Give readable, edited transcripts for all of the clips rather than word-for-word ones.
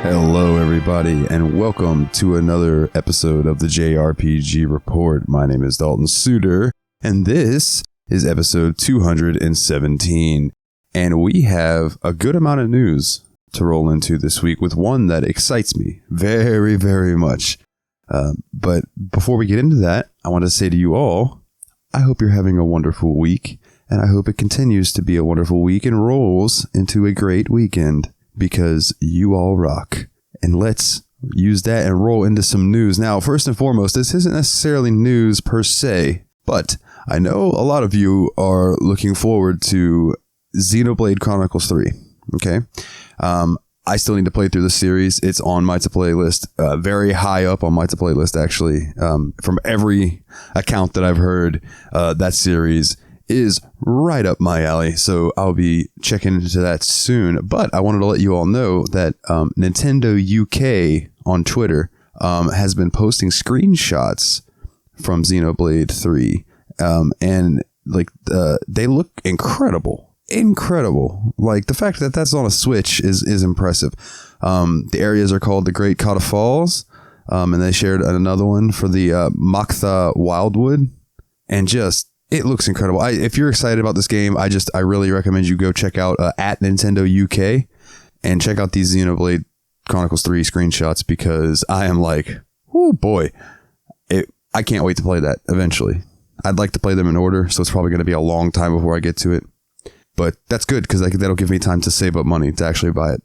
Hello, everybody, and welcome to another episode of the JRPG Report. My name is Dalton Suter, and this is episode 217. And we have a good amount of news to roll into this week with one that excites me very, very much. But before we get into that, I want to say to you all, I hope you're having a wonderful week, and I hope it continues to be a wonderful week and rolls into a great weekend. Because you all rock. And let's use that and roll into some news. Now, first and foremost, this isn't necessarily news per se, but I know a lot of you are looking forward to Xenoblade Chronicles 3. Okay. I still need to play through the series. It's on my to-play list, very high up on my to-play list, actually. From every account that I've heard, that series is right up my alley, so I'll be checking into that soon. But I wanted to let you all know that Nintendo UK on Twitter has been posting screenshots from Xenoblade 3, and like they look incredible. Like the fact that that's on a Switch is impressive. The areas are called the Great Kata Falls, and they shared another one for the Maktha Wildwood, and just it looks incredible. If you're excited about this game, I really recommend you go check out at Nintendo UK and check out these Xenoblade Chronicles 3 screenshots, because I am like, oh boy, I can't wait to play that eventually. I'd like to play them in order, so it's probably going to be a long time before I get to it. But that's good, because that'll give me time to save up money to actually buy it.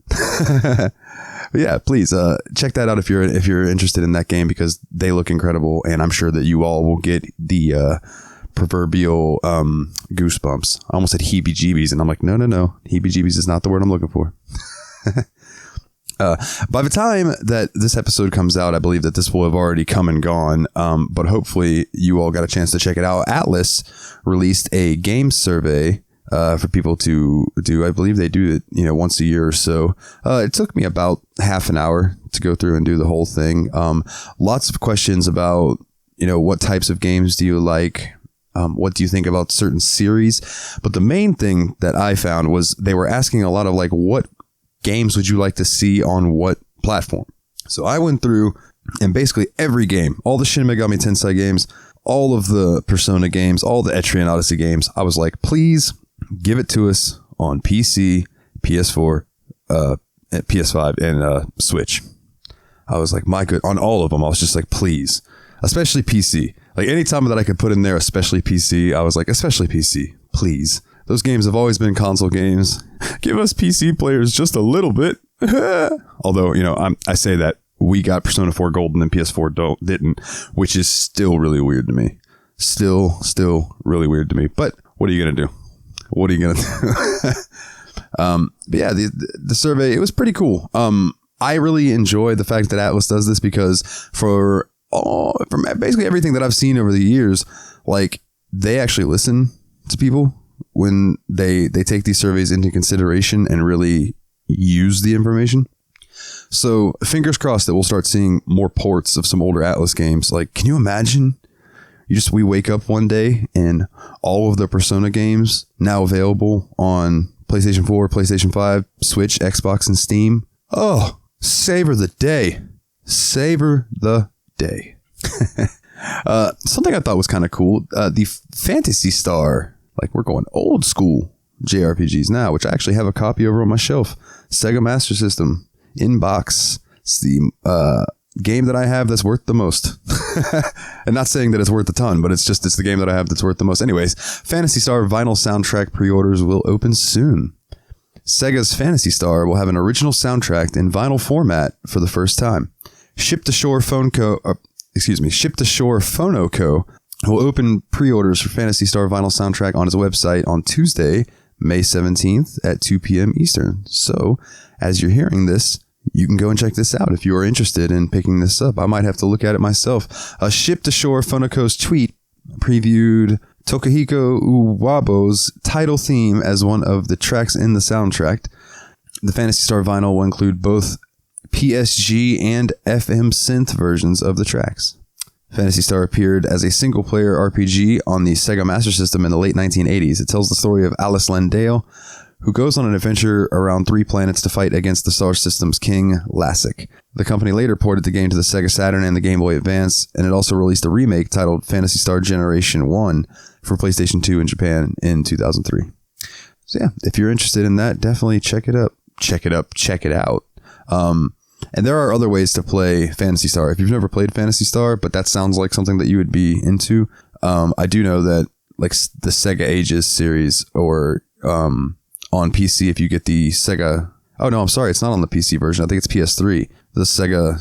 But yeah, please check that out if you're interested in that game, because they look incredible, and I'm sure that you all will get the proverbial goosebumps. I almost said heebie-jeebies, and I'm like, no. Heebie-jeebies is not the word I'm looking for. By the time that this episode comes out, I believe that this will have already come and gone, but hopefully you all got a chance to check it out. Atlas released a game survey for people to do. I believe they do it, once a year or so. It took me about half an hour to go through and do the whole thing. Lots of questions about, what types of games do you like? What do you think about certain series? But the main thing that I found was they were asking a lot of like, what games would you like to see on what platform? So I went through and basically every game, all the Shin Megami Tensei games, all of the Persona games, all the Etrian Odyssey games. I was like, please give it to us on PC, PS4, PS5, and Switch. I was like, on all of them. I was just like, please, especially PC. Like anytime that I could put in there, especially PC, I was like, especially PC, please. Those games have always been console games. Give us PC players just a little bit. Although, I say that we got Persona 4 Golden and PS4 didn't, which is still really weird to me. Still really weird to me. But what are you going to do? But yeah, the survey, it was pretty cool. I really enjoy the fact that Atlas does this, because from basically everything that I've seen over the years, like they actually listen to people when they take these surveys into consideration and really use the information. So fingers crossed that we'll start seeing more ports of some older Atlas games. Like, can you imagine? We wake up one day and all of the Persona games now available on PlayStation 4, PlayStation 5, Switch, Xbox, and Steam. Oh, savor the day. Savor the day. Something I thought was kind of cool. The Phantasy Star, like we're going old school JRPGs now, which I actually have a copy over on my shelf. Sega Master System in box. It's the game that I have that's worth the most. And not saying that it's worth a ton, but it's the game that I have that's worth the most. Anyways, Phantasy Star vinyl soundtrack pre-orders will open soon. Sega's Phantasy Star will have an original soundtrack in vinyl format for the first time. Ship to Shore Phonoco will open pre-orders for Phantasy Star vinyl soundtrack on its website on Tuesday, May 17th at 2 p.m. Eastern. So, as you're hearing this, you can go and check this out if you are interested in picking this up. I might have to look at it myself. A Ship to Shore Phonoco's tweet previewed Tokihiko Uwabo's title theme as one of the tracks in the soundtrack. The Phantasy Star vinyl will include both PSG and FM synth versions of the tracks. Phantasy Star appeared as a single-player RPG on the Sega Master System in the late 1980s. It tells the story of Alice Landale, who goes on an adventure around 3 planets to fight against the Star System's king, Lassic. The company later ported the game to the Sega Saturn and the Game Boy Advance, and it also released a remake titled Phantasy Star Generation 1 for PlayStation 2 in Japan in 2003. So yeah, if you're interested in that, definitely check it out. Check it out. And there are other ways to play Phantasy Star. If you've never played Phantasy Star, but that sounds like something that you would be into, I do know that like the Sega Ages series or on PC, if you get the Sega... Oh, no, I'm sorry. It's not on the PC version. I think it's PS3. The Sega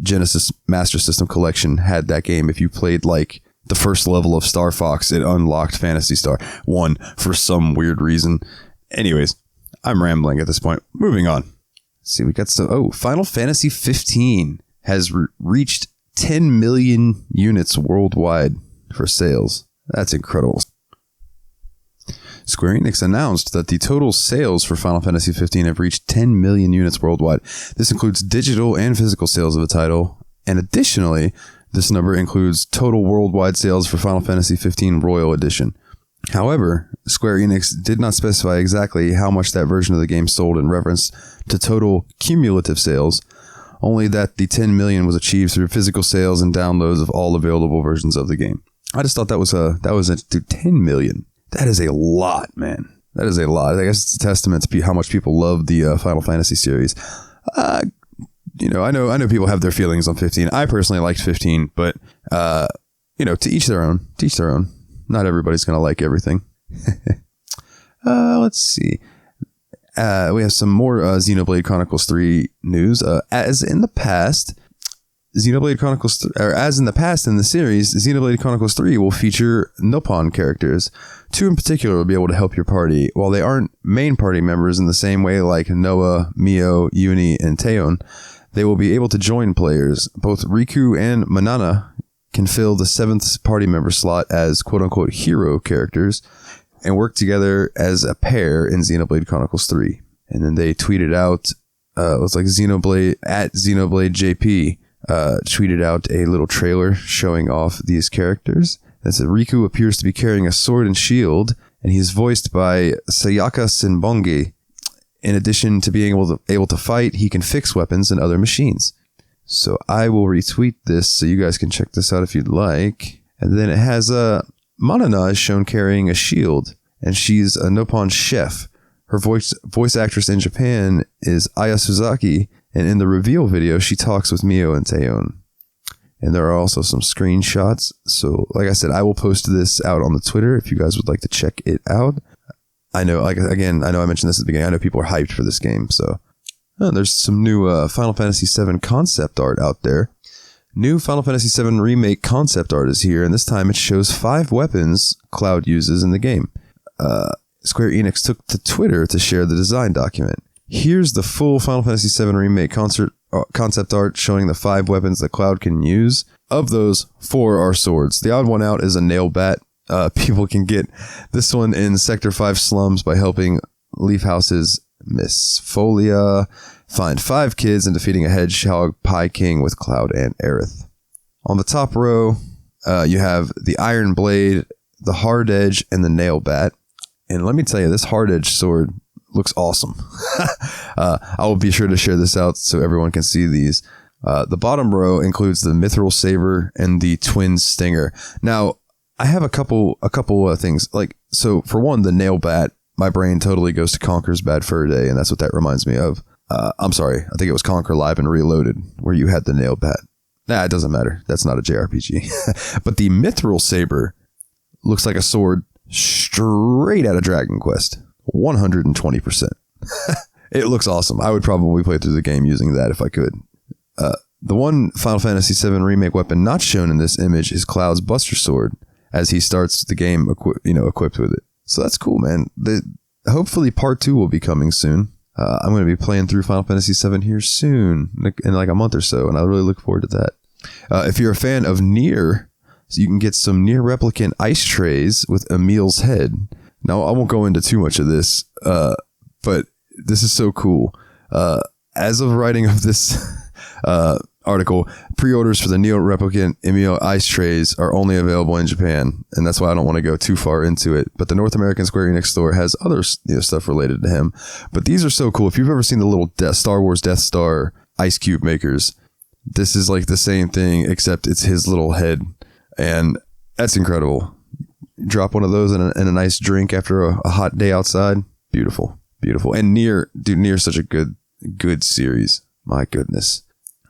Genesis Master System Collection had that game. If you played like the first level of Star Fox, it unlocked Phantasy Star 1 for some weird reason. Anyways, I'm rambling at this point. Moving on. Let's see, we got some... Oh, Final Fantasy 15 has reached 10 million units worldwide for sales. That's incredible. Square Enix announced that the total sales for Final Fantasy 15 have reached 10 million units worldwide. This includes digital and physical sales of the title, and additionally, this number includes total worldwide sales for Final Fantasy 15 Royal Edition. However, Square Enix did not specify exactly how much that version of the game sold in reference to total cumulative sales, only that the 10 million was achieved through physical sales and downloads of all available versions of the game. I just thought that was 10 million. That is a lot, man. That is a lot. I guess it's a testament to how much people love the Final Fantasy series. I know people have their feelings on 15. I personally liked 15, but to each their own. To each their own. Not everybody's gonna like everything. Let's see. We have some more Xenoblade Chronicles 3 news. As in the past in the series, Xenoblade Chronicles 3 will feature Nopon characters. 2 in particular will be able to help your party. While they aren't main party members in the same way like Noah, Mio, Uni, and Teon, they will be able to join players. Both Riku and Manana can fill the 7th party member slot as quote-unquote hero characters and work together as a pair in Xenoblade Chronicles 3. And then they tweeted out, looks like Xenoblade JP tweeted out a little trailer showing off these characters. It said Riku appears to be carrying a sword and shield, and he's voiced by Sayaka Senbongi. In addition to being able to fight, he can fix weapons and other machines. So I will retweet this so you guys can check this out if you'd like. And then it has Manana is shown carrying a shield, and she's a Nopon chef. Her voice actress in Japan is Aya Suzaki, and in the reveal video, she talks with Mio and Teon. And there are also some screenshots. So, like I said, I will post this out on the Twitter if you guys would like to check it out. I know, I mentioned this at the beginning. I know people are hyped for this game. So, there's some new Final Fantasy VII concept art out there. New Final Fantasy VII Remake concept art is here, and this time it shows 5 weapons Cloud uses in the game. Square Enix took to Twitter to share the design document. Here's the full Final Fantasy VII Remake concept art showing the 5 weapons that Cloud can use. Of those, 4 are swords. The odd one out is a nail bat. People can get this one in Sector 5 slums by helping Leaf House's Miss Folia find 5 kids and defeating a hedgehog pie king with Cloud and Aerith. On the top row, you have the Iron Blade, the Hard Edge, and the Nail Bat. And let me tell you, this Hard Edge sword looks awesome. I will be sure to share this out so everyone can see these. The bottom row includes the Mithril Saber and the Twin Stinger. Now, I have a couple things. So for one, the Nail Bat, my brain totally goes to Conker's Bad Fur Day, and that's what that reminds me of. I'm sorry, I think it was Conker Live and Reloaded, where you had the Nail Bat. Nah, it doesn't matter. That's not a JRPG. But the Mithril Saber looks like a sword straight out of Dragon Quest. 120%. It looks awesome. I would probably play through the game using that if I could. The one Final Fantasy VII Remake weapon not shown in this image is Cloud's Buster Sword, as he starts the game equipped with it. So that's cool, man. Hopefully part 2 will be coming soon. I'm going to be playing through Final Fantasy VII here soon, in like a month or so, and I really look forward to that. If you're a fan of Nier, so you can get some Nier replicant ice trays with Emil's head. Now, I won't go into too much of this, but this is so cool. As of writing of this article, pre-orders for the Neo Replicant Emil Ice Trays are only available in Japan, and that's why I don't want to go too far into it. But the North American Square Enix store has other stuff related to him. But these are so cool. If you've ever seen the little Star Wars Death Star ice cube makers, this is like the same thing, except it's his little head, and that's incredible. Drop one of those in a nice drink after a hot day outside. Beautiful, beautiful. And Nier's such a good series. My goodness.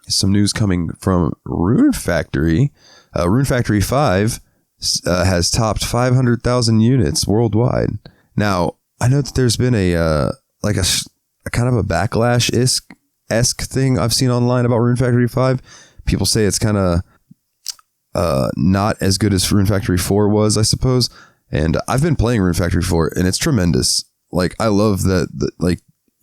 Some news coming from Rune Factory. Rune Factory 5 has topped 500,000 units worldwide. Now, I know that there's been a kind of a backlash-esque thing I've seen online about Rune Factory 5. People say it's kind of not as good as Rune Factory 4 was, I suppose. And I've been playing Rune Factory 4, and it's tremendous. Like, I love that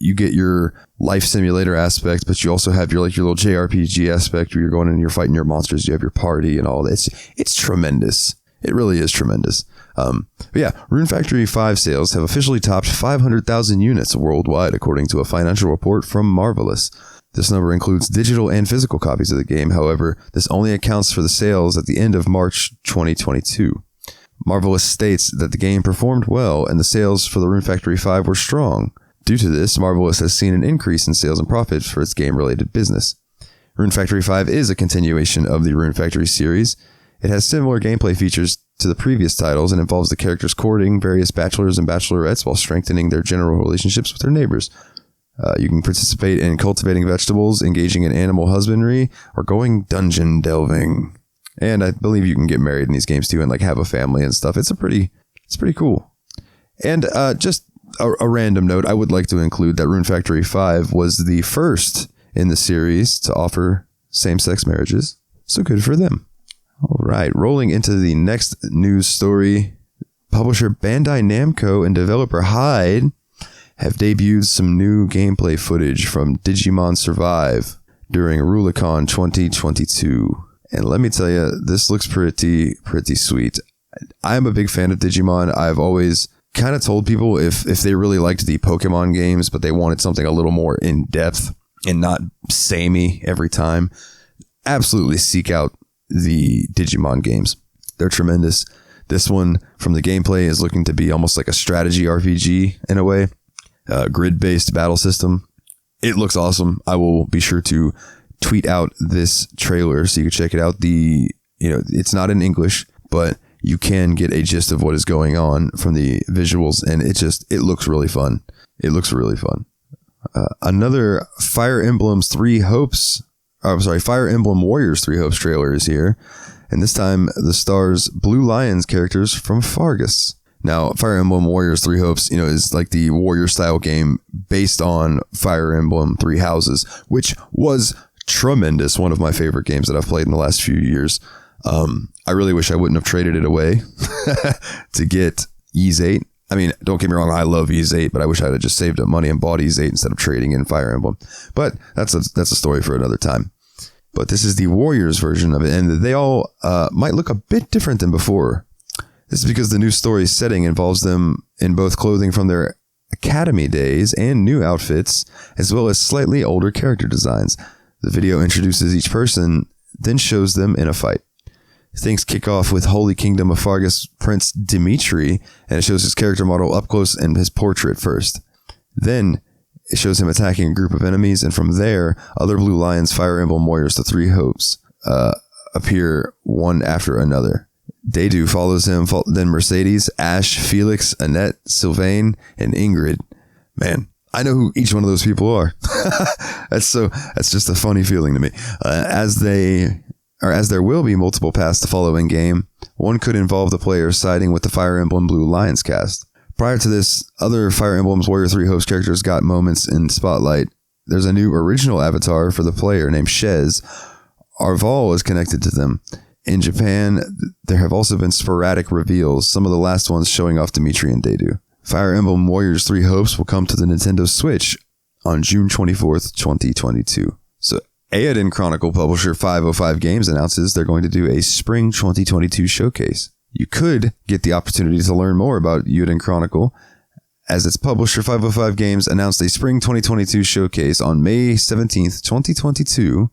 you get your life simulator aspect, but you also have your little JRPG aspect where you're going and you're fighting your monsters. You have your party and all that. It's tremendous. It really is tremendous. But yeah, Rune Factory 5 sales have officially topped 500,000 units worldwide, according to a financial report from Marvelous. This number includes digital and physical copies of the game. However, this only accounts for the sales at the end of March 2022. Marvelous states that the game performed well and the sales for the Rune Factory 5 were strong. Due to this, Marvelous has seen an increase in sales and profits for its game-related business. Rune Factory 5 is a continuation of the Rune Factory series. It has similar gameplay features to the previous titles and involves the characters courting various bachelors and bachelorettes while strengthening their general relationships with their neighbors. You can participate in cultivating vegetables, engaging in animal husbandry, or going dungeon delving. And I believe you can get married in these games too and like have a family and stuff. It's pretty cool. And just a random note, I would like to include that Rune Factory 5 was the first in the series to offer same-sex marriages. So good for them. All right, rolling into the next news story. Publisher Bandai Namco and developer Hyde have debuted some new gameplay footage from Digimon Survive during Rulicon 2022. And let me tell you, this looks pretty sweet. I'm a big fan of Digimon. I've always kind of told people if they really liked the Pokemon games, but they wanted something a little more in depth and not samey every time, absolutely seek out the Digimon games. They're tremendous. This one, from the gameplay, is looking to be almost like a strategy RPG in a way, grid-based battle system. It looks awesome. I will be sure to tweet out this trailer so you can check it out. It's not in English, but you can get a gist of what is going on from the visuals, and it looks really fun. It looks really fun. Another Fire Emblem Warriors 3 Hopes trailer is here, and this time the stars Blue Lions characters from Fargus. Now, Fire Emblem Warriors 3 Hopes, is like the warrior style game based on Fire Emblem 3 Houses, which was tremendous. One of my favorite games that I've played in the last few years. I really wish I wouldn't have traded it away to get Ys 8. I mean, don't get me wrong, I love Ys 8, but I wish I had just saved up money and bought Ys 8 instead of trading in Fire Emblem. But that's a story for another time. But this is the Warriors version of it, and they all might look a bit different than before. This is because the new story's setting involves them in both clothing from their academy days and new outfits, as well as slightly older character designs. The video introduces each person, then shows them in a fight. Things kick off with Holy Kingdom of Fargus Prince Dimitri, and it shows his character model up close and his portrait first. Then it shows him attacking a group of enemies, and from there, other Blue Lions Fire Emblem Warriors, the 3 Hopes, appear one after another. Dedu follows him, then Mercedes, Ash, Felix, Annette, Sylvain, and Ingrid. Man, I know who each one of those people are. That's just a funny feeling to me. As there will be multiple paths to follow in game, one could involve the player siding with the Fire Emblem Blue Lions cast. Prior to this, other Fire Emblem's Warrior 3 Hopes characters got moments in spotlight. There's a new original avatar for the player named Shez. Arval is connected to them. In Japan, there have also been sporadic reveals, some of the last ones showing off Dimitri and Dedu. Fire Emblem Warriors 3 Hopes will come to the Nintendo Switch on June 24th, 2022. So, Eiyuden Chronicle publisher 505 Games announces they're going to do a Spring 2022 showcase. You could get the opportunity to learn more about Eiyuden Chronicle as its publisher 505 Games announced a spring 2022 showcase on May 17th, 2022.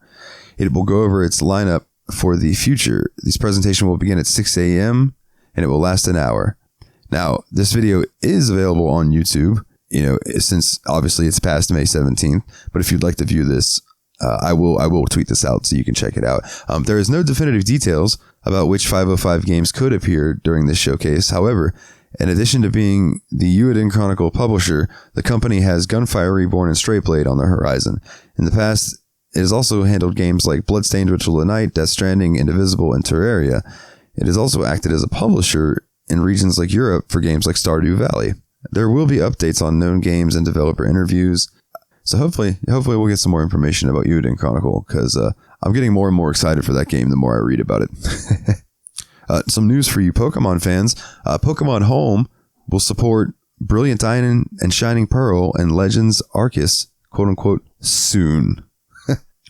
It will go over its lineup for the future. This presentation will begin at 6 a.m. and it will last an hour. Now, this video is available on YouTube, since obviously it's past May 17th, but if you'd like to view this, I will tweet this out so you can check it out. There is no definitive details about which 505 games could appear during this showcase. However, in addition to being the Ueden Chronicle publisher, the company has Gunfire Reborn and Stray Blade on the horizon. In the past, it has also handled games like Bloodstained Ritual of the Night, Death Stranding, Indivisible, and Terraria. It has also acted as a publisher in regions like Europe for games like Stardew Valley. There will be updates on known games and developer interviews. So hopefully we'll get some more information about Ueden Chronicle, because I'm getting more and more excited for that game the more I read about it. Some news for you Pokemon fans. Pokemon Home will support Brilliant Diamond and Shining Pearl and Legends Arceus, quote unquote, soon.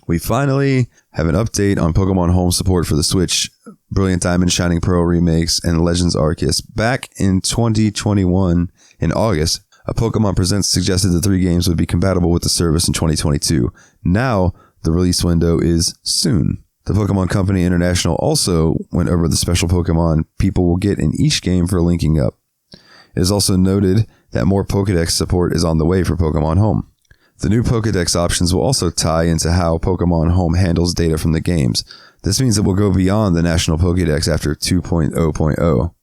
We finally have an update on Pokemon Home support for the Switch, Brilliant Diamond, Shining Pearl remakes, and Legends Arceus. Back in 2021, in August, a Pokemon Presents suggested the 3 games would be compatible with the service in 2022. Now, the release window is soon. The Pokemon Company International also went over the special Pokemon people will get in each game for linking up. It is also noted that more Pokédex support is on the way for Pokemon Home. The new Pokédex options will also tie into how Pokemon Home handles data from the games. This means it will go beyond the National Pokédex after 2.0.0.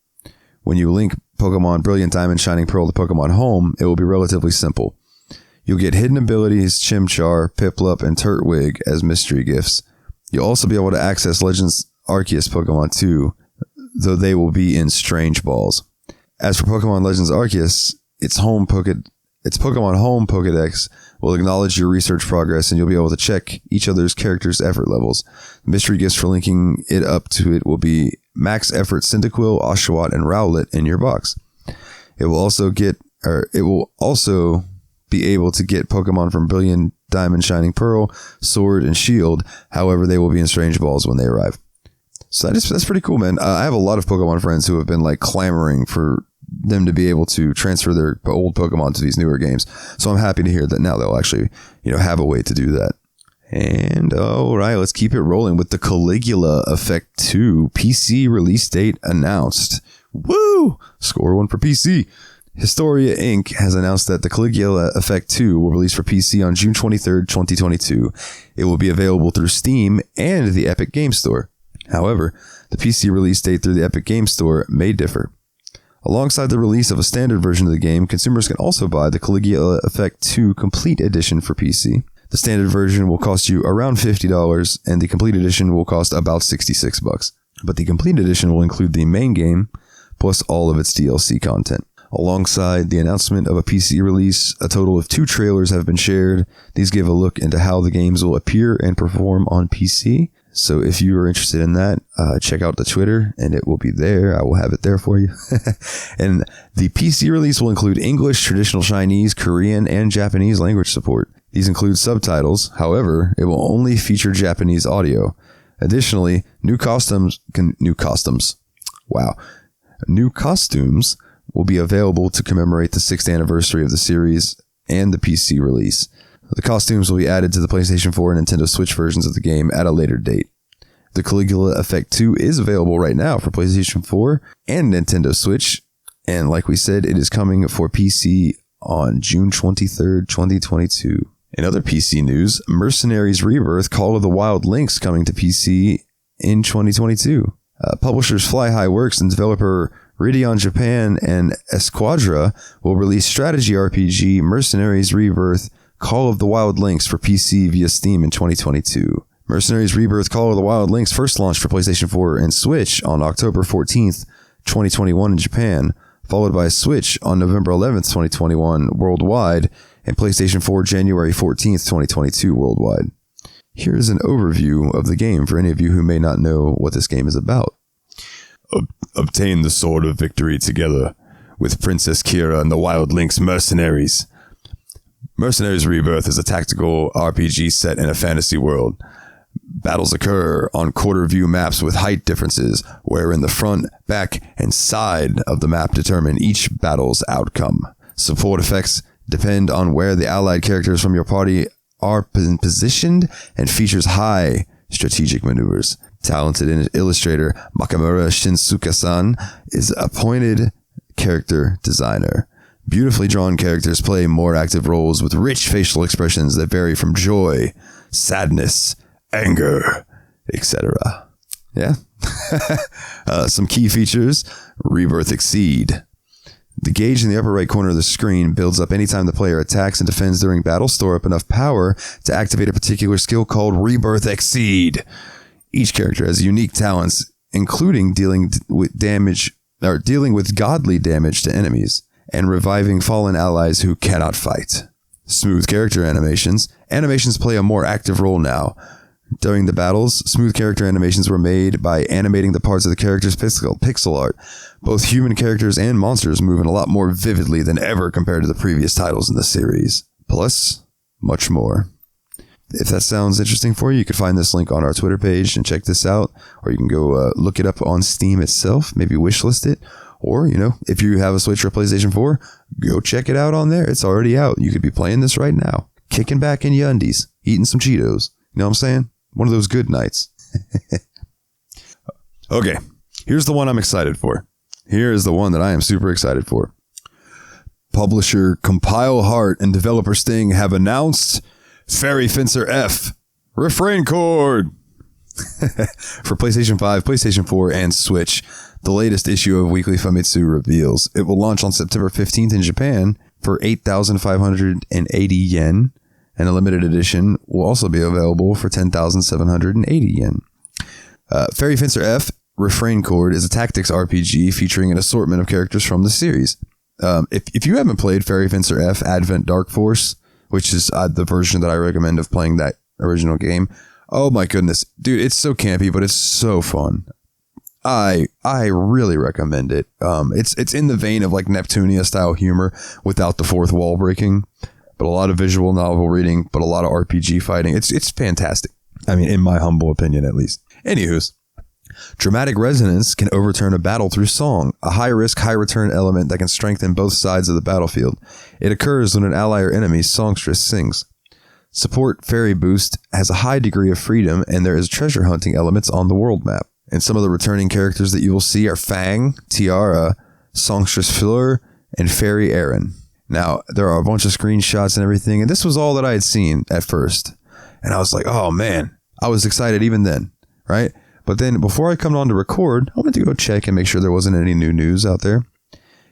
When you link Pokemon Brilliant Diamond, Shining Pearl to Pokemon Home, it will be relatively simple. You'll get hidden abilities, Chimchar, Piplup, and Turtwig as mystery gifts. You'll also be able to access Legends Arceus Pokemon too, though they will be in Strange Balls. As for Pokemon Legends Arceus, its Pokemon Home Pokédex will acknowledge your research progress, and you'll be able to check each other's characters' effort levels. Mystery gifts for linking it up to it will be max effort Cyndaquil, Oshawott, and Rowlet in your box. It will also be able to get Pokemon from Brilliant Diamond, Shining Pearl, Sword, and Shield. However, they will be in Strange Balls when they arrive. So that's pretty cool, man. I have a lot of Pokemon friends who have been like clamoring for them to be able to transfer their old Pokemon to these newer games. So I'm happy to hear that now they'll actually, have a way to do that. And all right, let's keep it rolling with the Caligula Effect 2 PC release date announced. Woo! Score 1 for PC. Historia Inc. has announced that the Caligula Effect 2 will release for PC on June 23rd, 2022. It will be available through Steam and the Epic Game Store. However, the PC release date through the Epic Game Store may differ. Alongside the release of a standard version of the game, consumers can also buy the Caligula Effect 2 Complete Edition for PC. The standard version will cost you around $50, and the Complete Edition will cost about $66. But the Complete Edition will include the main game, plus all of its DLC content. Alongside the announcement of a PC release, a total of 2 trailers have been shared. These give a look into how the games will appear and perform on PC. So if you are interested in that, check out the Twitter and it will be there. I will have it there for you. And the PC release will include English, traditional Chinese, Korean, and Japanese language support. These include subtitles. However, it will only feature Japanese audio. Additionally, new costumes will be available to commemorate the 6th anniversary of the series and the PC release. The costumes will be added to the PlayStation 4 and Nintendo Switch versions of the game at a later date. The Caligula Effect 2 is available right now for PlayStation 4 and Nintendo Switch, and like we said, it is coming for PC on June 23rd, 2022. In other PC news, Mercenaries Rebirth Call of the Wild Links coming to PC in 2022. Publishers Fly High Works and developer Ridion Japan and Esquadra will release strategy RPG Mercenaries Rebirth Call of the Wild Links for PC via Steam in 2022. Mercenaries Rebirth Call of the Wild Links first launched for PlayStation 4 and Switch on October 14th, 2021 in Japan, followed by Switch on November 11th, 2021 worldwide, and PlayStation 4 January 14th, 2022 worldwide. Here's an overview of the game for any of you who may not know what this game is about. Obtain the Sword of Victory together with Princess Kira and the Wild Links mercenaries. Mercenaries Rebirth is a tactical RPG set in a fantasy world. Battles occur on quarter view maps with height differences, wherein the front, back, and side of the map determine each battle's outcome. Support effects depend on where the allied characters from your party are positioned and features high strategic maneuvers. Talented illustrator Makamura Shinsuke-san is appointed character designer. Beautifully drawn characters play more active roles with rich facial expressions that vary from joy, sadness, anger, etc. Yeah. Some key features. Rebirth Exceed. The gauge in the upper right corner of the screen builds up anytime the player attacks and defends during battle. Store up enough power to activate a particular skill called Rebirth Exceed. Each character has unique talents, including dealing with godly damage to enemies and reviving fallen allies who cannot fight. Smooth character animations. Animations play a more active role now. During the battles, smooth character animations were made by animating the parts of the character's pixel art. Both human characters and monsters move in a lot more vividly than ever compared to the previous titles in the series. Plus, much more. If that sounds interesting for you, you can find this link on our Twitter page and check this out. Or you can go look it up on Steam itself, maybe wishlist it. Or, if you have a Switch or PlayStation 4, go check it out on there. It's already out. You could be playing this right now. Kicking back in your undies, eating some Cheetos. You know what I'm saying? One of those good nights. Okay, here's the one I'm excited for. Here is the one that I am super excited for. Publisher Compile Heart and developer Sting have announced Fairy Fencer F, Refrain Chord. For PlayStation 5, PlayStation 4, and Switch, the latest issue of Weekly Famitsu reveals it will launch on September 15th in Japan for 8,580 yen, and a limited edition will also be available for 10,780 yen. Fairy Fencer F, Refrain Chord is a tactics RPG featuring an assortment of characters from the series. If you haven't played Fairy Fencer F, Advent Dark Force, which is the version that I recommend of playing that original game, oh my goodness, dude, it's so campy, but it's so fun. I really recommend it. It's in the vein of like Neptunia style humor without the fourth wall breaking, but a lot of visual novel reading, but a lot of RPG fighting. It's fantastic. I mean, in my humble opinion, at least. Anywho's, dramatic resonance can overturn a battle through song, a high-risk, high-return element that can strengthen both sides of the battlefield. It occurs when an ally or enemy's songstress sings. Support Fairy Boost has a high degree of freedom, and there is treasure hunting elements on the world map. And some of the returning characters that you will see are Fang, Tiara, Songstress Fleur, and Fairy Aaron. Now, there are a bunch of screenshots and everything, and this was all that I had seen at first. And I was like, oh man, I was excited even then, right? But then before I come on to record, I went to go check and make sure there wasn't any new news out there.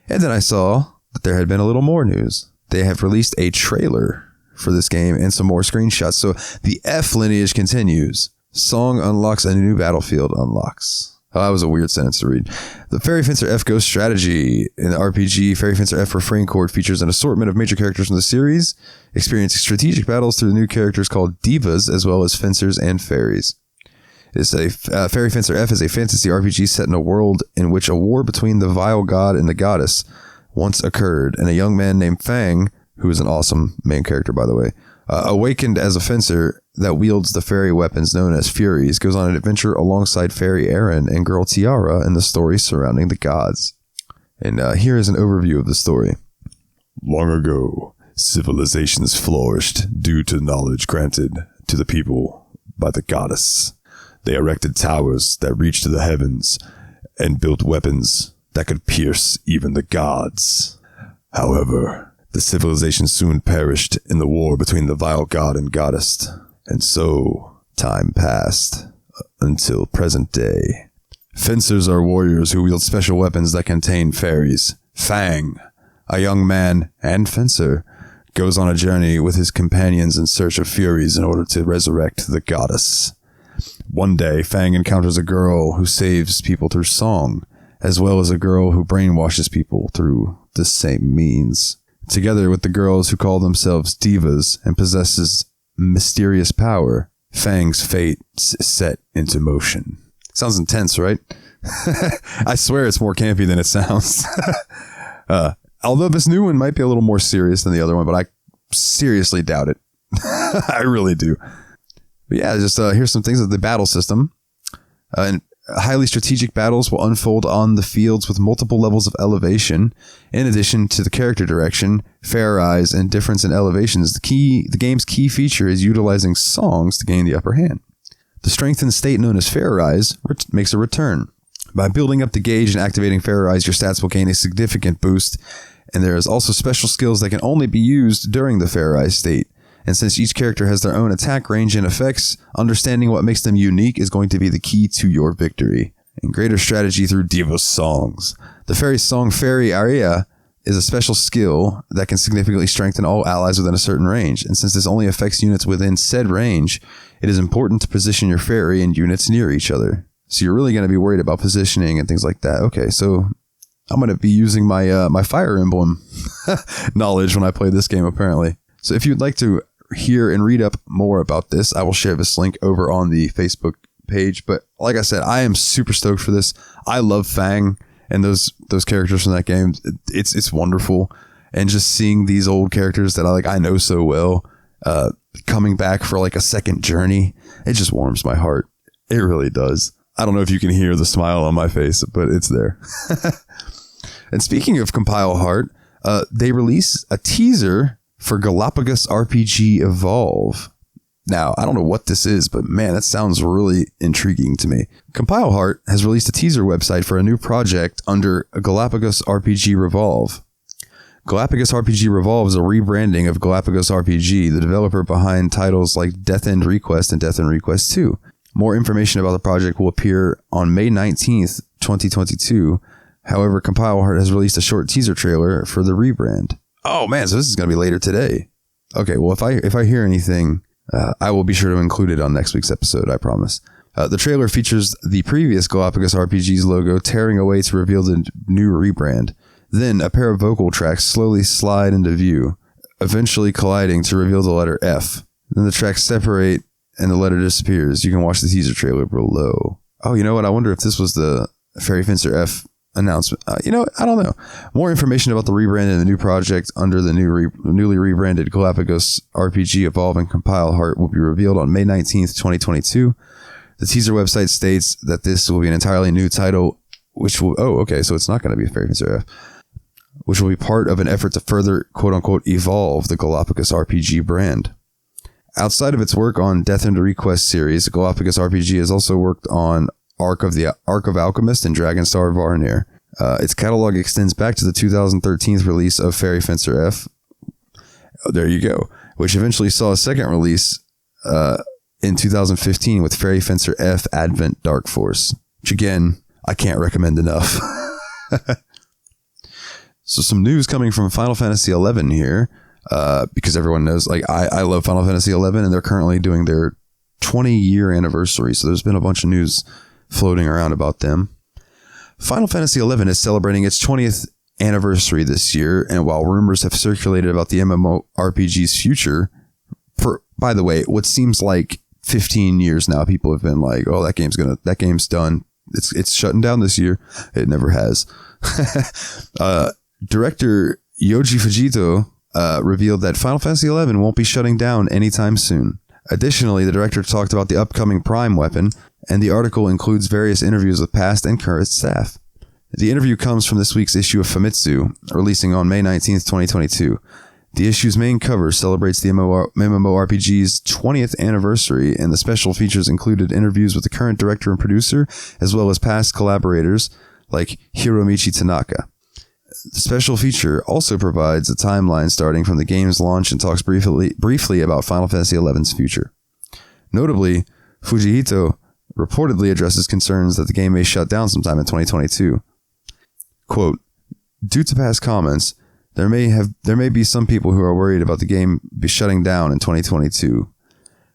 And then I saw that there had been a little more news. They have released a trailer for this game and some more screenshots. So the F lineage continues. Song unlocks, a new battlefield unlocks. Oh, that was a weird sentence to read. The Fairy Fencer F Ghost strategy in the RPG Fairy Fencer F Refrain Chord features an assortment of major characters from the series, experiencing strategic battles through new characters called divas, as well as fencers and fairies. Fairy Fencer F is a fantasy RPG set in a world in which a war between the vile god and the goddess once occurred, and a young man named Fang, who is an awesome main character, by the way, awakened as a fencer that wields the fairy weapons known as Furies, goes on an adventure alongside Fairy Aaron and Girl Tiara in the story surrounding the gods. And here is an overview of the story. Long ago, civilizations flourished due to knowledge granted to the people by the goddess. They erected towers that reached to the heavens and built weapons that could pierce even the gods. However, the civilization soon perished in the war between the vile god and goddess. And so, time passed until present day. Fencers are warriors who wield special weapons that contain fairies. Fang, a young man and fencer, goes on a journey with his companions in search of Furies in order to resurrect the goddess. One day, Fang encounters a girl who saves people through song, as well as a girl who brainwashes people through the same means. Together with the girls who call themselves divas and possesses mysterious power, Fang's fate is set into motion. Sounds intense, right? I swear it's more campy than it sounds. Although this new one might be a little more serious than the other one, but I seriously doubt it. I really do. But yeah, just here's some things of the battle system. And highly strategic battles will unfold on the fields with multiple levels of elevation. In addition to the character direction, fair eyes, and difference in elevations, the game's key feature is utilizing songs to gain the upper hand. The strengthened state known as fair eyes makes a return. By building up the gauge and activating fair eyes, your stats will gain a significant boost, and there is also special skills that can only be used during the fair eyes state. And since each character has their own attack range and effects, understanding what makes them unique is going to be the key to your victory. And greater strategy through Diva songs. The fairy song Fairy Aria is a special skill that can significantly strengthen all allies within a certain range. And since this only affects units within said range, it is important to position your fairy and units near each other. So you're really going to be worried about positioning and things like that. Okay, so I'm going to be using my my Fire Emblem knowledge when I play this game, apparently. So if you'd like to hear and read up more about this, I will share this link over on the Facebook page. But like I said, I am super stoked for this. I love Fang and those characters from that game. It's wonderful. And just seeing these old characters that I know so well coming back for like a second journey, it just warms my heart. It really does. I don't know if you can hear the smile on my face, but it's there. And speaking of Compile Heart, they release a teaser for Galapagos RPG Evolve. Now, I don't know what this is, but man, that sounds really intriguing to me. Compile Heart has released a teaser website for a new project under Galapagos RPG Revolve. Galapagos RPG Revolve is a rebranding of Galapagos RPG, the developer behind titles like Death End Request and Death End Request 2. More information about the project will appear on May 19th, 2022. However, Compile Heart has released a short teaser trailer for the rebrand. Oh man, so this is going to be later today. Okay, well, if I hear anything, I will be sure to include it on next week's episode, I promise. The trailer features the previous Galapagos RPG's logo tearing away to reveal the new rebrand. Then, a pair of vocal tracks slowly slide into view, eventually colliding to reveal the letter F. Then the tracks separate and the letter disappears. You can watch the teaser trailer below. Oh, you know what? I wonder if this was the Fairy Fencer F announcement. I don't know. More information about the rebrand and the new project under the newly rebranded Galapagos RPG Evolve and Compile Heart will be revealed on May 19th, 2022. The teaser website states that this will be an entirely new title, which will... Oh, okay, so it's not going to be a Fairy Fencer F, which will be part of an effort to further, quote-unquote, evolve the Galapagos RPG brand. Outside of its work on Death End Request series, Galapagos RPG has also worked on Arc of Alchemist and Dragonstar Varnir. Its catalog extends back to the 2013 release of Fairy Fencer F. Oh, there you go. Which eventually saw a second release in 2015 with Fairy Fencer F Advent Dark Force. Which again, I can't recommend enough. So some news coming from Final Fantasy XI here. Because everyone knows, I love Final Fantasy XI, and they're currently doing their 20-year anniversary. So there's been a bunch of news floating around about them. Final Fantasy XI is celebrating its 20th anniversary this year, and while rumors have circulated about the MMORPG's future, for, by the way, what seems like 15 years now, people have been like, oh, that game's done. It's shutting down this year. It never has. Director Yoji Fujito revealed that Final Fantasy XI won't be shutting down anytime soon. Additionally, the director talked about the upcoming Prime weapon, and the article includes various interviews with past and current staff. The interview comes from this week's issue of Famitsu, releasing on May 19th, 2022. The issue's main cover celebrates the MMORPG's 20th anniversary, and the special features included interviews with the current director and producer, as well as past collaborators like Hiromichi Tanaka. The special feature also provides a timeline starting from the game's launch and talks briefly about Final Fantasy XI's future. Notably, Fujito reportedly addresses concerns that the game may shut down sometime in 2022. Quote, due to past comments, there may be some people who are worried about the game be shutting down in 2022,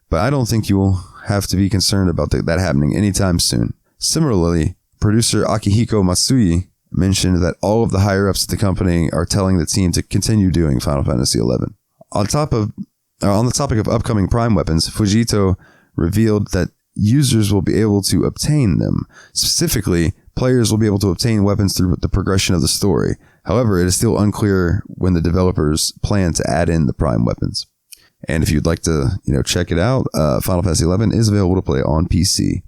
but I don't think you will have to be concerned about that happening anytime soon. Similarly, producer Akihiko Matsui mentioned that all of the higher-ups at the company are telling the team to continue doing Final Fantasy XI. On the topic of upcoming Prime weapons, Fujito revealed that users will be able to obtain them. Specifically, players will be able to obtain weapons through the progression of the story. However, it is still unclear when the developers plan to add in the Prime weapons. And if you'd like to, check it out, Final Fantasy XI is available to play on PC.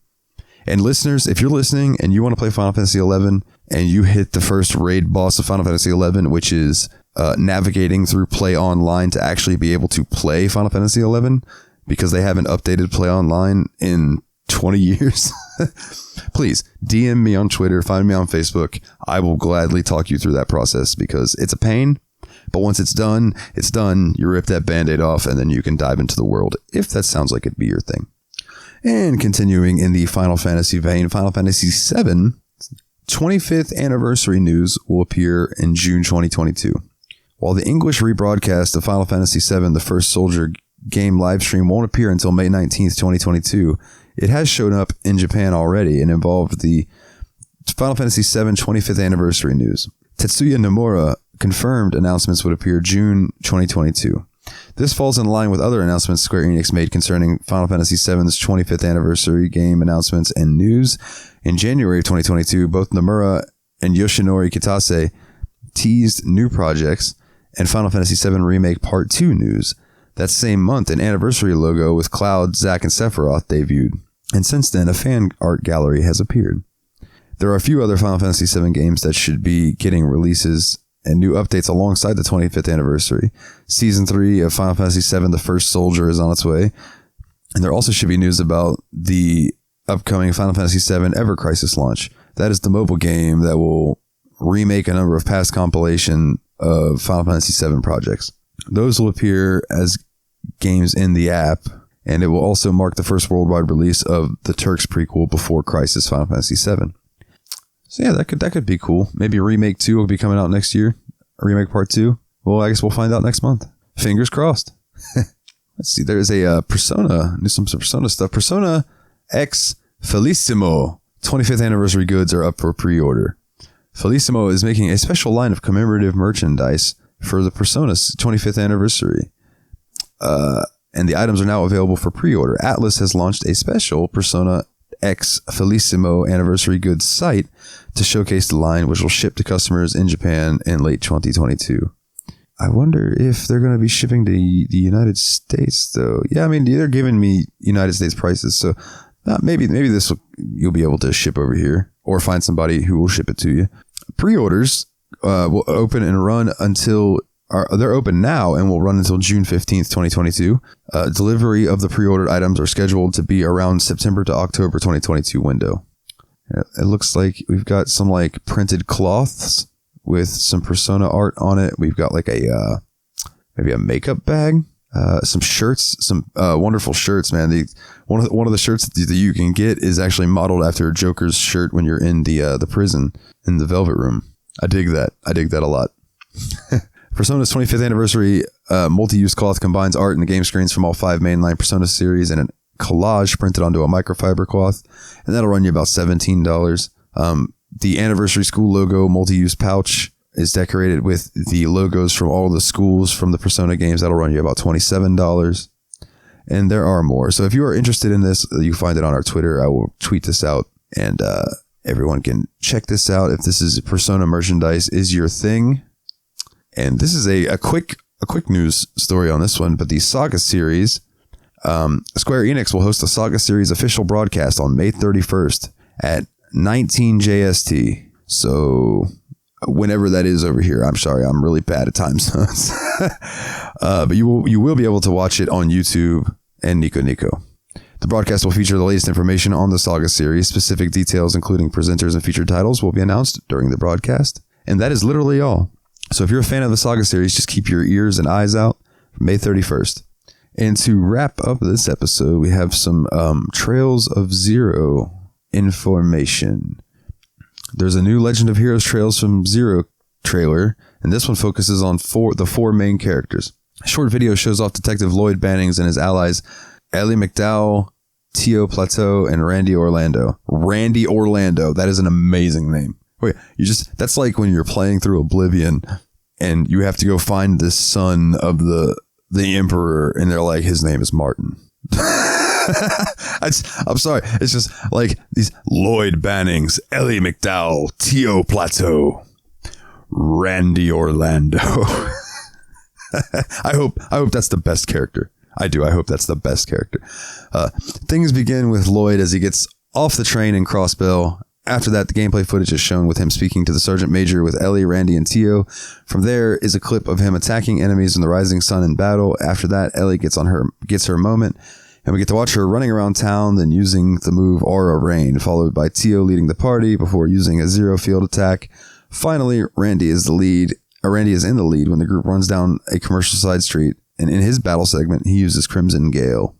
And listeners, if you're listening and you want to play Final Fantasy 11 and you hit the first raid boss of Final Fantasy 11, which is navigating through Play Online to actually be able to play Final Fantasy 11, because they haven't updated Play Online in 20 years, please DM me on Twitter, find me on Facebook. I will gladly talk you through that process, because it's a pain, but once it's done, it's done. You rip that Band-Aid off and then you can dive into the world, if that sounds like it'd be your thing. And continuing in the Final Fantasy vein, Final Fantasy VII 25th anniversary news will appear in June 2022. While the English rebroadcast of Final Fantasy VII, the First Soldier game livestream won't appear until May 19th, 2022, it has shown up in Japan already and involved the Final Fantasy VII 25th anniversary news. Tetsuya Nomura confirmed announcements would appear June 2022. This falls in line with other announcements Square Enix made concerning Final Fantasy VII's 25th anniversary game announcements and news. In January of 2022, both Nomura and Yoshinori Kitase teased new projects and Final Fantasy VII Remake Part 2 news. That same month, an anniversary logo with Cloud, Zack, and Sephiroth debuted, and since then, a fan art gallery has appeared. There are a few other Final Fantasy VII games that should be getting releases and new updates alongside the 25th anniversary. Season 3 of Final Fantasy VII, The First Soldier, is on its way, and there also should be news about the upcoming Final Fantasy VII Ever Crisis launch. That is the mobile game that will remake a number of past compilation of Final Fantasy VII projects. Those will appear as games in the app, and it will also mark the first worldwide release of the Turks prequel Before Crisis Final Fantasy VII. So yeah, that could be cool. Maybe Remake 2 will be coming out next year. Remake Part 2. Well, I guess we'll find out next month. Fingers crossed. Let's see. There's a Persona. There's some Persona stuff. Persona X Felicimo 25th anniversary goods are up for pre-order. Felicimo is making a special line of commemorative merchandise for the Persona's 25th anniversary. And the items are now available for pre-order. Atlas has launched a special Persona X Felicimo anniversary goods site to showcase the line, which will ship to customers in Japan in late 2022. I wonder if they're going to be shipping to the United States, though. Yeah, I mean, they're giving me United States prices, so maybe this you'll be able to ship over here, or find somebody who will ship it to you. Pre-orders will open and run until... they're open now and will run until June 15th, 2022. Delivery of the pre-ordered items are scheduled to be around September to October 2022 window. It looks like we've got some like printed cloths with some Persona art on it. We've got like maybe a makeup bag, some shirts, some wonderful shirts, man. One of the shirts that you can get is actually modeled after Joker's shirt when you're in the prison in the Velvet Room. I dig that a lot. Persona's 25th anniversary multi-use cloth combines art and the game screens from all 5 mainline Persona series and a collage printed onto a microfiber cloth, and that'll run you about $17. The anniversary school logo multi-use pouch is decorated with the logos from all of the schools from the Persona games. That'll run you about $27. And there are more. So if you are interested in this, you can find it on our Twitter. I will tweet this out, and everyone can check this out if this is Persona merchandise is your thing. And this is a quick news story on this one, but the Saga series, Square Enix will host the Saga series official broadcast on May 31st at 19 JST. So whenever that is over here, I'm sorry, I'm really bad at time zones. But you will be able to watch it on YouTube and Nico Nico. The broadcast will feature the latest information on the Saga series. Specific details, including presenters and featured titles, will be announced during the broadcast. And that is literally all. So if you're a fan of the Saga series, just keep your ears and eyes out for May 31st. And to wrap up this episode, we have some Trails of Zero information. There's a new Legend of Heroes Trails from Zero trailer, and this one focuses on the four main characters. A short video shows off Detective Lloyd Bannings and his allies Ellie McDowell, Tio Plateau, and Randy Orlando. Randy Orlando, that is an amazing name. Wait, that's like when you're playing through Oblivion and you have to go find the son of the emperor, and they're like, his name is Martin. I'm sorry. It's just like these Lloyd Bannings, Ellie McDowell, Tio Plateau, Randy Orlando. I hope that's the best character. I do. I hope that's the best character. Things begin with Lloyd as he gets off the train in Crossbell. After that, the gameplay footage is shown with him speaking to the Sergeant Major with Ellie, Randy, and Tio. From there is a clip of him attacking enemies in the rising sun in battle. After that, Ellie gets her moment, and we get to watch her running around town, then using the move Aura Rain, followed by Tio leading the party before using a zero field attack. Finally, Randy is in the lead when the group runs down a commercial side street, and in his battle segment, he uses Crimson Gale.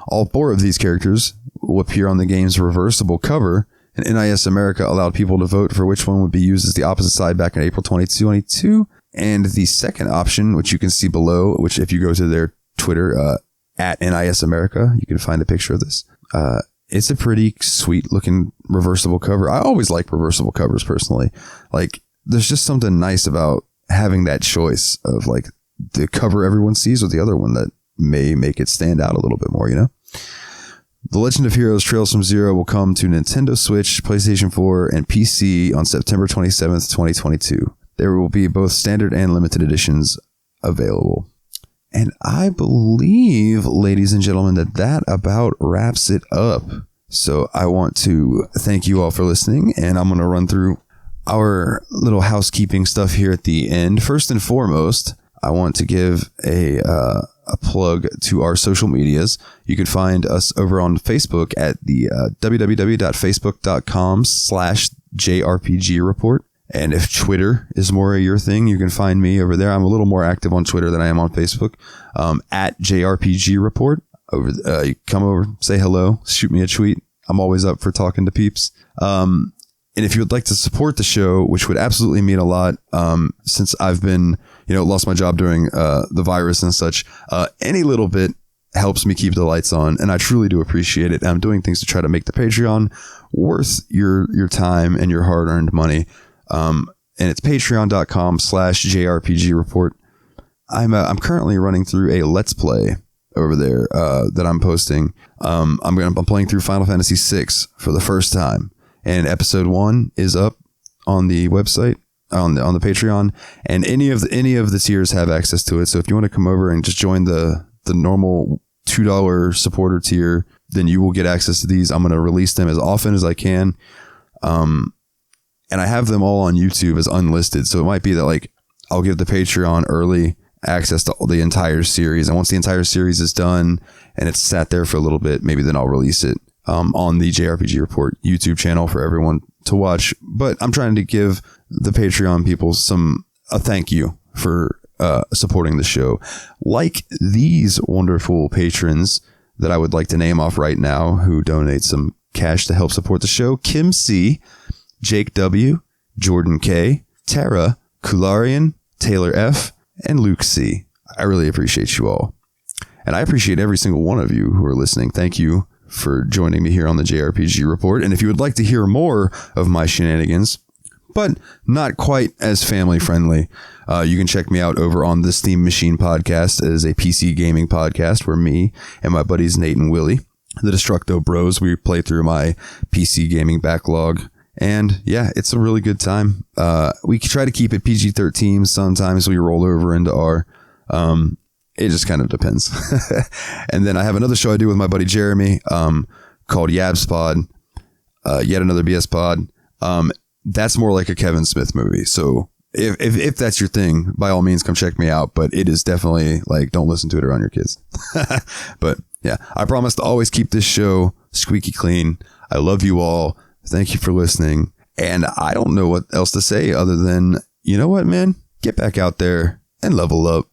All 4 of these characters will appear on the game's reversible cover, and NIS America allowed people to vote for which one would be used as the opposite side back in April 2022. And the second option, which you can see below, which if you go to their Twitter, at NIS America, you can find a picture of this. It's a pretty sweet looking reversible cover. I always like reversible covers personally. Like, there's just something nice about having that choice of like the cover everyone sees or the other one that may make it stand out a little bit more, you know? The Legend of Heroes Trails from Zero will come to Nintendo Switch, PlayStation 4, and PC on September 27th, 2022. There will be both standard and limited editions available. And I believe, ladies and gentlemen, that about wraps it up. So I want to thank you all for listening, and I'm going to run through our little housekeeping stuff here at the end. First and foremost, I want to give a plug to our social medias. You can find us over on Facebook at the www.facebook.com/JRPG Report. And if Twitter is more your thing, you can find me over there. I'm a little more active on Twitter than I am on Facebook, at JRPG Report. You come over, say hello, shoot me a tweet. I'm always up for talking to peeps. And if you would like to support the show, which would absolutely mean a lot, since I've been, lost my job during the virus and such, any little bit helps me keep the lights on, and I truly do appreciate it. I'm doing things to try to make the Patreon worth your time and your hard-earned money. And it's patreon.com/JRPG Report. I'm currently running through a Let's Play over there that I'm posting. I'm playing through Final Fantasy VI for the first time. And episode 1 is up on the website, on the Patreon, and any of the tiers have access to it. So if you want to come over and just join the normal $2 supporter tier, then you will get access to these. I'm going to release them as often as I can. And I have them all on YouTube as unlisted. So it might be that like I'll give the Patreon early access to the entire series. And once the entire series is done and it's sat there for a little bit, maybe then I'll release it on the JRPG Report YouTube channel for everyone to watch. But I'm trying to give the Patreon people a thank you for supporting the show. Like these wonderful patrons that I would like to name off right now who donate some cash to help support the show: Kim C., Jake W., Jordan K., Tara, Kularian, Taylor F., and Luke C. I really appreciate you all. And I appreciate every single one of you who are listening. Thank you for joining me here on the JRPG Report. And if you would like to hear more of my shenanigans, but not quite as family friendly, you can check me out over on the Steam Machine Podcast. It is a PC gaming podcast where me and my buddies Nate and Willie, the Destructo Bros, we play through my PC gaming backlog. And yeah, it's a really good time. We try to keep it PG-13. Sometimes we roll over into R. It just kind of depends. And then I have another show I do with my buddy Jeremy called Yabs Pod, Yet Another BS Pod. That's more like a Kevin Smith movie. So if that's your thing, by all means, come check me out. But it is definitely like, don't listen to it around your kids. But yeah, I promise to always keep this show squeaky clean. I love you all. Thank you for listening. And I don't know what else to say other than, you know what, man? Get back out there and level up.